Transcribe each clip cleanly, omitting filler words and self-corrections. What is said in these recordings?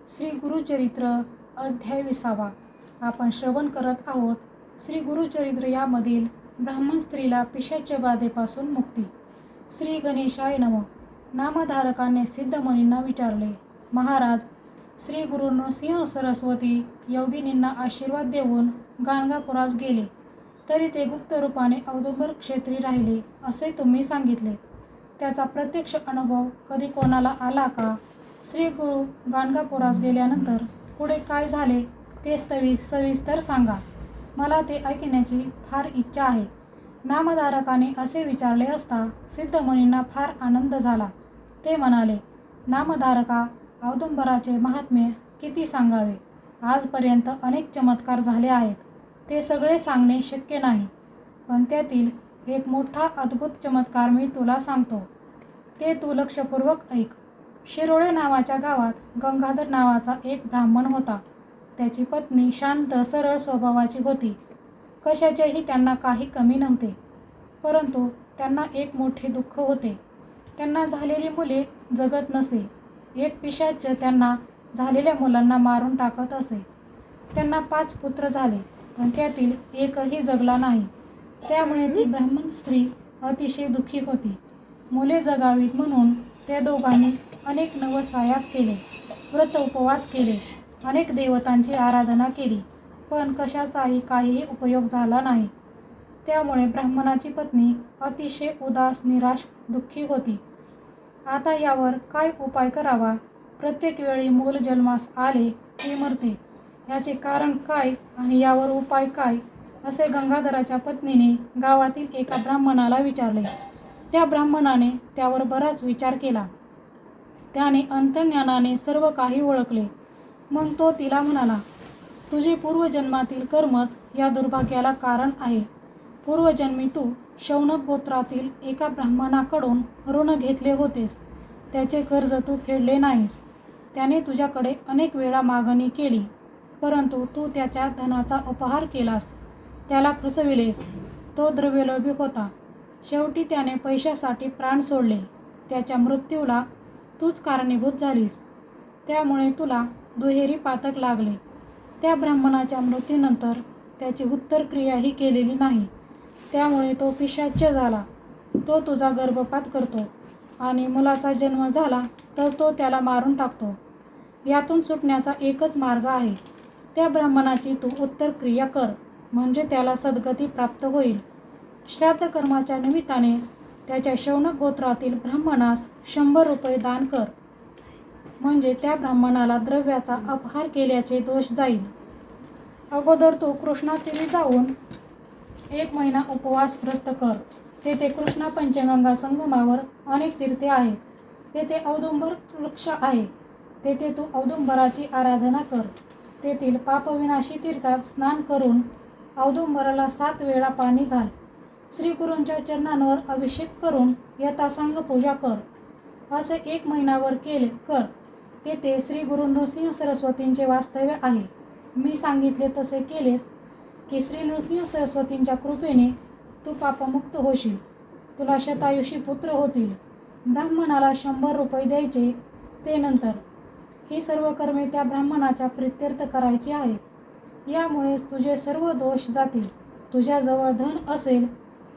श्री गुरुचरित्र अध्याय 20. आपण श्रवण करत आहोत. श्री गुरुचरित्र यामधील ब्राह्मण स्त्रीला पिशाच्य बाधेपासून मुक्ती. श्री गणेशाय नमः. नामधारकाने सिद्धमुनींना विचारले, महाराज, श्री गुरु नृसिंह सरस्वती योगिनींना आशीर्वाद देऊन गाणगापुरास गेले, तरी ते गुप्त रूपाने औदुंबर क्षेत्री राहिले असे तुम्ही सांगितले. त्याचा प्रत्यक्ष अनुभव कधी कोणाला आला का? श्री गुरु गाणगापुरास गेल्यानंतर पुढे काय झाले ते सविस्तर सांगा. मला ते ऐकण्याची फार इच्छा आहे. नामधारकाने असे विचारले असता सिद्धमुनींना फार आनंद झाला. ते म्हणाले, नामधारका, औदुंबराचे महात्म्य किती सांगावे. आजपर्यंत अनेक चमत्कार झाले आहेत. ते सगळे सांगणे शक्य नाही, पण त्यातील एक मोठा अद्भुत चमत्कार मी तुला सांगतो. ते तू लक्षपूर्वक ऐक. शिरोळे नावाच्या गावात गंगाधर नावाचा एक ब्राह्मण होता. त्याची पत्नी शांत सरळ स्वभावाची होती. कशाचेही त्यांना काही कमी नव्हते. परंतु त्यांना एक मोठे दुःख होते. त्यांना झालेली मुले जगत नसे. एक पिशाच त्यांना झालेल्या मुलांना मारून टाकत असे. त्यांना 5 पुत्र झाले, पण त्यातील एकही जगला नाही. त्यामुळे ती ब्राह्मण स्त्री अतिशय दुःखी होती. मुले जगावीत म्हणून त्या दोघांनी अनेक नवसायास केले, व्रत उपवास केले, अनेक देवतांची आराधना केली, पण कशाचाही काहीही उपयोग झाला नाही. त्यामुळे ब्राह्मणाची पत्नी अतिशय उदास, निराश, दुःखी होती. आता यावर काय उपाय करावा? प्रत्येक वेळी मूल जन्मास आले की मरते. याचे कारण काय आणि यावर उपाय काय, असे गंगाधराच्या पत्नीने गावातील एका ब्राह्मणाला विचारले. त्या ब्राह्मणाने त्यावर बराच विचार केला. त्याने अंतर्ज्ञानाने सर्व काही ओळखले. मग तो तिला म्हणाला, तुझे पूर्वजन्मातील कर्मच या दुर्भाग्याला कारण आहे. पूर्वजन्मी तू शौनक गोत्रातील एका ब्राह्मणाकडून ऋण घेतले होतेस. त्याचे कर्ज तू फेडले नाहीस. त्याने तुझ्याकडे अनेक वेळा मागणी केली, परंतु तू त्याच्या धनाचा अपहार केलास, त्याला फसविलेस. तो द्रव्यलोभी होता. शेवटी त्याने पैशासाठी प्राण सोडले. त्याच्या मृत्यूला तूच कारणीभूत झालीस. त्यामुळे तुला दुहेरी पातक लागले. त्या ब्राह्मणाच्या मृत्यूनंतर त्याची उत्तर क्रियाही केलेली नाही. त्यामुळे तो पिशाच्य झाला. तो तुझा गर्भपात करतो आणि मुलाचा जन्म झाला तर तो त्याला मारून टाकतो. यातून सुटण्याचा एकच मार्ग आहे. त्या ब्राह्मणाची तू उत्तर क्रिया कर, म्हणजे त्याला सद्गती प्राप्त होईल. श्राद्ध कर्माच्या निमित्ताने त्याच्या शौनक गोत्रातील ब्राह्मणास 100 रुपये दान कर, म्हणजे त्या ब्राह्मणाला द्रव्याचा अपहार केल्याचे दोष जाईल. अगोदर तू कृष्णातीरी जाऊन 1 महिना उपवास व्रत कर. तेथे कृष्णा पंचगंगा संगमावर अनेक तीर्थे आहेत. तेथे औदुंबर वृक्ष आहे. तेथे तू औदुंबराची आराधना कर. तेथील पापविनाशी तीर्थात स्नान करून औदुंबराला 7 वेळा पाणी घाल. श्री गुरूंच्या चरणांवर अभिषेक करून यथासांग पूजा कर. असे 1 महिनाभर कर. तेथे श्री गुरु नृसिंह सरस्वतींचे वास्तव्य आहे. मी सांगितले तसे केलेस की श्री नृसिंह सरस्वतींच्या कृपेने तू पापमुक्त होशील. तुला शतायुषी पुत्र होतील. ब्राह्मणाला 100 रुपये द्यायचे. ते नंतर ही सर्व कर्मे त्या ब्राह्मणाच्या प्रित्यर्थ करायची आहेत. यामुळेच तुझे सर्व दोष जातील. तुझ्याजवळ धन असेल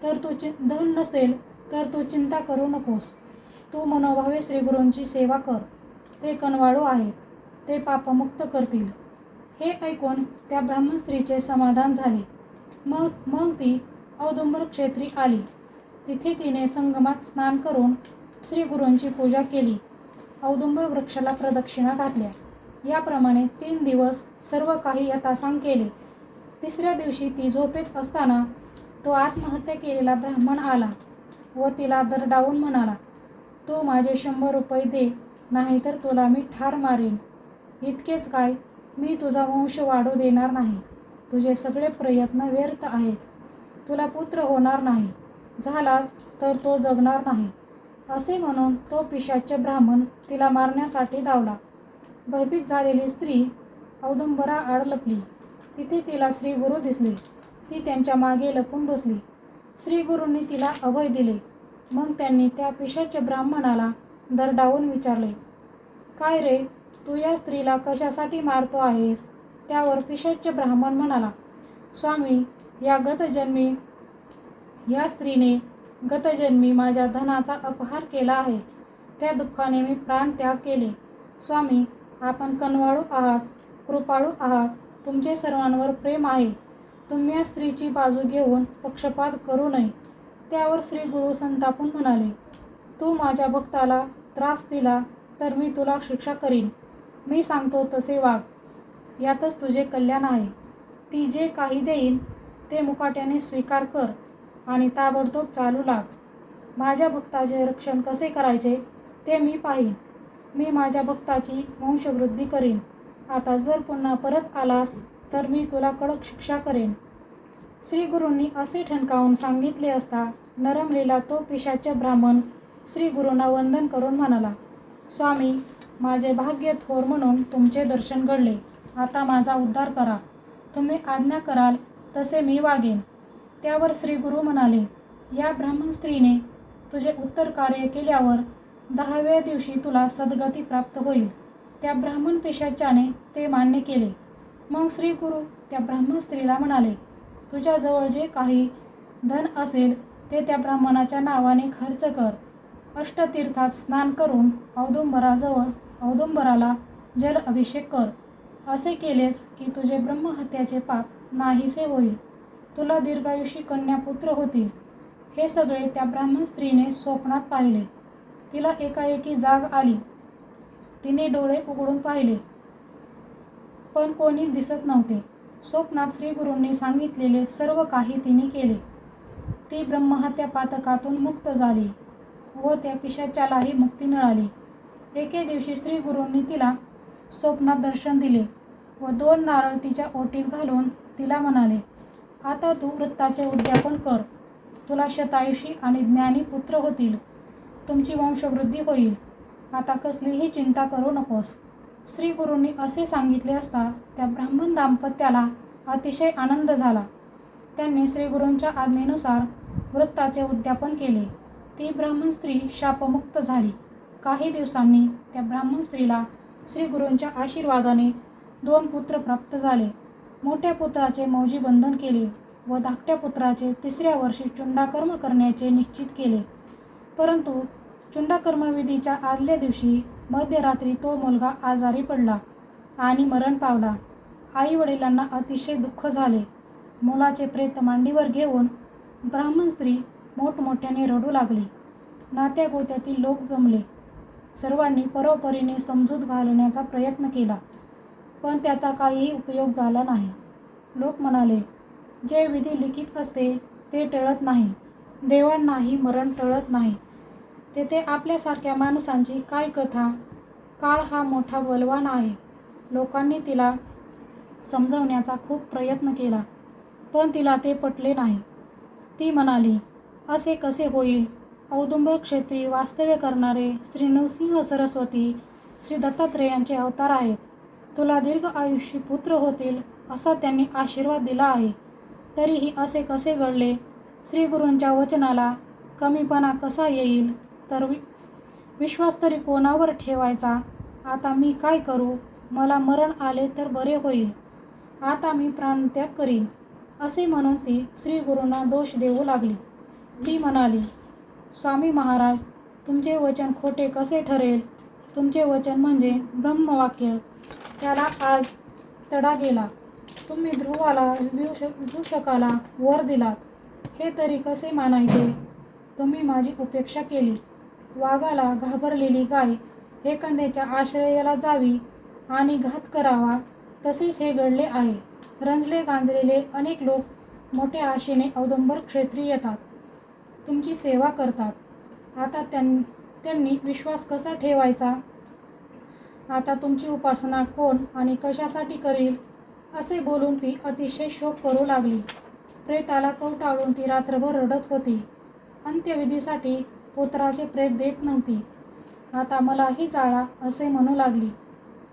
तर धन नसेल तर तू चिंता करू नकोस. तू मनोभावे श्रीगुरूंची सेवा कर. ते कनवाळू आहेत. ते पापमुक्त करतील. हे ऐकून त्या ब्राह्मण स्त्रीचे समाधान झाले. मग ती औदुंबर क्षेत्री आली. तिथे तिने संगमात स्नान करून श्रीगुरूंची पूजा केली. औदुंबर वृक्षाला प्रदक्षिणा घातल्या. याप्रमाणे 3 दिवस सर्व काही यथासांग केले. 3ऱ्या दिवशी ती झोपेत असताना तो आत्महत्या केलेला ब्राह्मण आला व तिला दरडावून म्हणाला, तू माझे 100 रुपये दे, नाहीतर तुला मी ठार मारेन. इतकेच काय, मी तुझा वंश वाढू देणार नाही. तुझे सगळे प्रयत्न व्यर्थ आहेत. तुला पुत्र होणार नाही. झालाच तर तो जगणार नाही. असे म्हणून तो पिशाच्य ब्राह्मण तिला मारण्यासाठी धावला. भयभीत झालेली स्त्री औदुंबराआड लपली. तिथे तिला श्री गुरु दिसले. ती त्यांच्या मागे लपून बसली. श्री गुरूंनी तिला अभय दिले. मग त्यांनी त्या पिशाच्य ब्राह्मणाला दरडावून विचारले, काय रे, तू या स्त्रीला कशासाठी मारतो आहेस? त्यावर पिशाच्य ब्राह्मण म्हणाला, स्वामी, या स्त्रीने गतजन्मी माझ्या धनाचा अपहार केला आहे. त्या दुःखाने मी प्राणत्याग केले. स्वामी, आपण कनवाळू आहात, कृपाळू आहात, तुमचे सर्वांवर प्रेम आहे. तुम्ही या स्त्रीची बाजू घेऊन पक्षपात करू नये. त्यावर श्री गुरु संतापून म्हणाले, तू माझ्या भक्ताला त्रास दिला तर मी तुला शिक्षा करीन. मी सांगतो तसे वाग, यातच तुझे कल्याण आहे. ती जे काही देईन ते मुकाट्याने स्वीकार कर आणि ताबडतोब चालू लाग. माझ्या भक्ताचे रक्षण कसे करायचे ते मी पाहीन. मी माझ्या भक्ताची वंशवृद्धी करीन. आता जर पुन्हा परत आलास तर मी तुला कडक शिक्षा करेन. श्री गुरूंनी असे ठणकावून सांगितले असता नरमलेला तो पिशाच्य ब्राह्मण श्री गुरूंना वंदन करून म्हणाला, स्वामी, माझे भाग्य थोर म्हणून तुमचे दर्शन घडले. आता माझा उद्धार करा. तुम्ही आज्ञा कराल तसे मी वागेन. त्यावर श्री गुरु म्हणाले, या ब्राह्मण स्त्रीने तुझे उत्तर कार्य केल्यावर 10व्या दिवशी तुला सद्गती प्राप्त होईल. त्या ब्राह्मण पिशाच्याने ते मान्य केले. मग श्री गुरु त्या ब्राह्मण स्त्रीला म्हणाले, तुझ्याजवळ जे काही धन असेल ते त्या ब्राह्मणाच्या नावाने खर्च कर. अष्टतीर्थात स्नान करून औदुंबराला जल अभिषेक कर. असे केलेस की तुझे ब्रह्महत्याचे पाप नाहीसे होईल. तुला दीर्घायुषी कन्या पुत्र होतील. हे सगळे त्या ब्राह्मण स्त्रीने स्वप्नात पाहिले. तिला एकाएकी जाग आली. तिने डोळे उघडून पाहिले, पण कोणीच दिसत नव्हते. स्वप्नात श्री गुरूंनी सांगितलेले सर्व काही तिने केले. ती ब्रह्महत्या पातकातून मुक्त झाली व त्या पिशाच्यालाही मुक्ती मिळाली. एके दिवशी श्री गुरूंनी तिला स्वप्नात दर्शन दिले व 2 नारळ तिच्या ओटीत घालून तिला म्हणाले, आता तू व्रताचे उद्यापन कर. तुला शतायुषी आणि ज्ञानी पुत्र होतील. तुमची वंशवृद्धी होईल. आता कसलीही चिंता करू नकोस. श्री गुरूंनी असे सांगितले असता त्या ब्राह्मण दाम्पत्याला अतिशय आनंद झाला. त्यांनी श्री गुरूंच्या आज्ञेनुसार व्रताचे उद्यापन केले. ती ब्राह्मण स्त्री शापमुक्त झाली. काही दिवसांनी त्या ब्राह्मण स्त्रीला श्री गुरूंच्या आशीर्वादाने 2 पुत्र प्राप्त झाले. मोठ्या पुत्राचे मौजी बंधन केले व धाकट्या पुत्राचे 3ऱ्या वर्षी चुंडाकर्म करण्याचे निश्चित केले. परंतु चुंडाकर्मविधीच्या आदल्या दिवशी मध्यरात्री तो मुलगा आजारी पडला आणि मरण पावला. आई वडिलांना अतिशय दुःख झाले. मुलाचे प्रेत मांडीवर घेऊन ब्राह्मण स्त्री मोठमोठ्याने रडू लागली. नात्यागोत्यातील लोक जमले. सर्वांनी परोपरीने समजूत घालण्याचा प्रयत्न केला, पण त्याचा काहीही उपयोग झाला नाही. लोक म्हणाले, जे विधी लिखित असते ते टळत नाही. देवांनाही मरण टळत नाही. तेथे आपल्यासारख्या माणसांची काय कथा? काळ हा मोठा बलवान आहे. लोकांनी तिला समजवण्याचा खूप प्रयत्न केला, पण तिला ते पटले नाही. ती म्हणाली, असे कसे होईल? औदुंबर क्षेत्री वास्तव्य करणारे श्री नृसिंह सरस्वती श्री दत्तात्रेयांचे अवतार आहेत. तुला दीर्घ आयुष्य पुत्र होतील असा त्यांनी आशीर्वाद दिला आहे. तरीही असे कसे घडले? श्री गुरूंच्या वचनाला कमीपणा कसा येईल? तर विश्वास तरी कोणावर ठेवायचा? आता मी काय करू? मला मरण आले तर बरे होईल. आता मी प्राणत्याग करीन. असे म्हणून ती श्री गुरूंना दोष देऊ लागली. ती म्हणाली, स्वामी महाराज, तुमचे वचन खोटे कसे ठरेल? तुमचे वचन म्हणजे ब्रह्मवाक्य. त्याला आज तडा गेला. तुम्ही ध्रुवाला विदूषकाला वर दिलात. हे तरी कसे मानायचे? तुम्ही माझी उपेक्षा केली. वाघाला घाबरलेली गाय एखाद्याच्या आश्रयाला जावी आणि घात करावा, तसेच हे घडले आहे. रंजले गांजलेले अनेक लोक मोठ्या आशेने औदुंबर क्षेत्री येतात, तुमची सेवा करतात. आता त्यांनी विश्वास कसा ठेवायचा? आता तुमची उपासना कोण आणि कशासाठी करील? असे बोलून ती अतिशय शोक करू लागली. प्रेताला कवटाळून ती रात्रभर रडत होती. अंत्यविधीसाठी पुत्राचे प्रेत देत नव्हती. आता मलाही जाळा असे म्हणू लागली.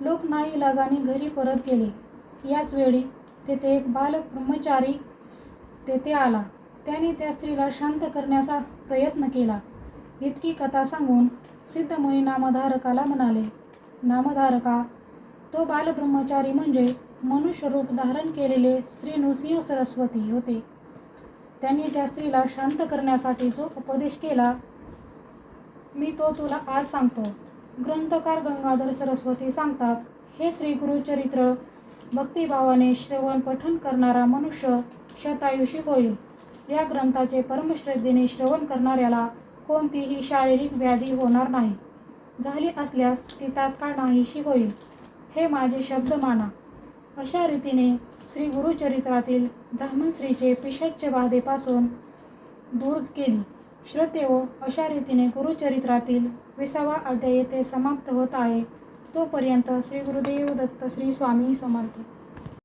लोक नाईलाजाने घरी परत गेले. याच वेळी तेथे एक बालक ब्रह्मचारी तेथे आला. त्याने त्या स्त्रीला शांत करण्याचा प्रयत्न केला. इतकी कथा सांगून सिद्धमुनी नामधारकाला म्हणाले, नामधारका, तो बालब्रह्मचारी म्हणजे मनुष्य रूप धारण केलेले श्री नृसिंह सरस्वती होते. त्यांनी त्या स्त्रीला शांत करण्यासाठी जो उपदेश केला मी तो तुला आज सांगतो. ग्रंथकार गंगाधर सरस्वती सांगतात, हे श्री गुरुचरित्र भक्तिभावाने श्रवण पठण करणारा मनुष्य शतायुषी होईल. या ग्रंथाचे परमश्रद्धेने श्रवण करणाऱ्याला कोणतीही शारीरिक व्याधी होणार नाही. झाली असल्यास ती तात्काळ नाहीशी होईल. हे माझे शब्द माना. अशा रीतीने श्री गुरुचरित्रातील ब्राह्मण स्त्रीचे पिशाच्य बाधेपासून दूर केली. श्रोतेहो, अशा रीतीने गुरुचरित्रातील 20वा अध्याय येथे समाप्त होत आहे. तोपर्यंत श्री गुरुदेव दत्त. श्री स्वामी समर्थ.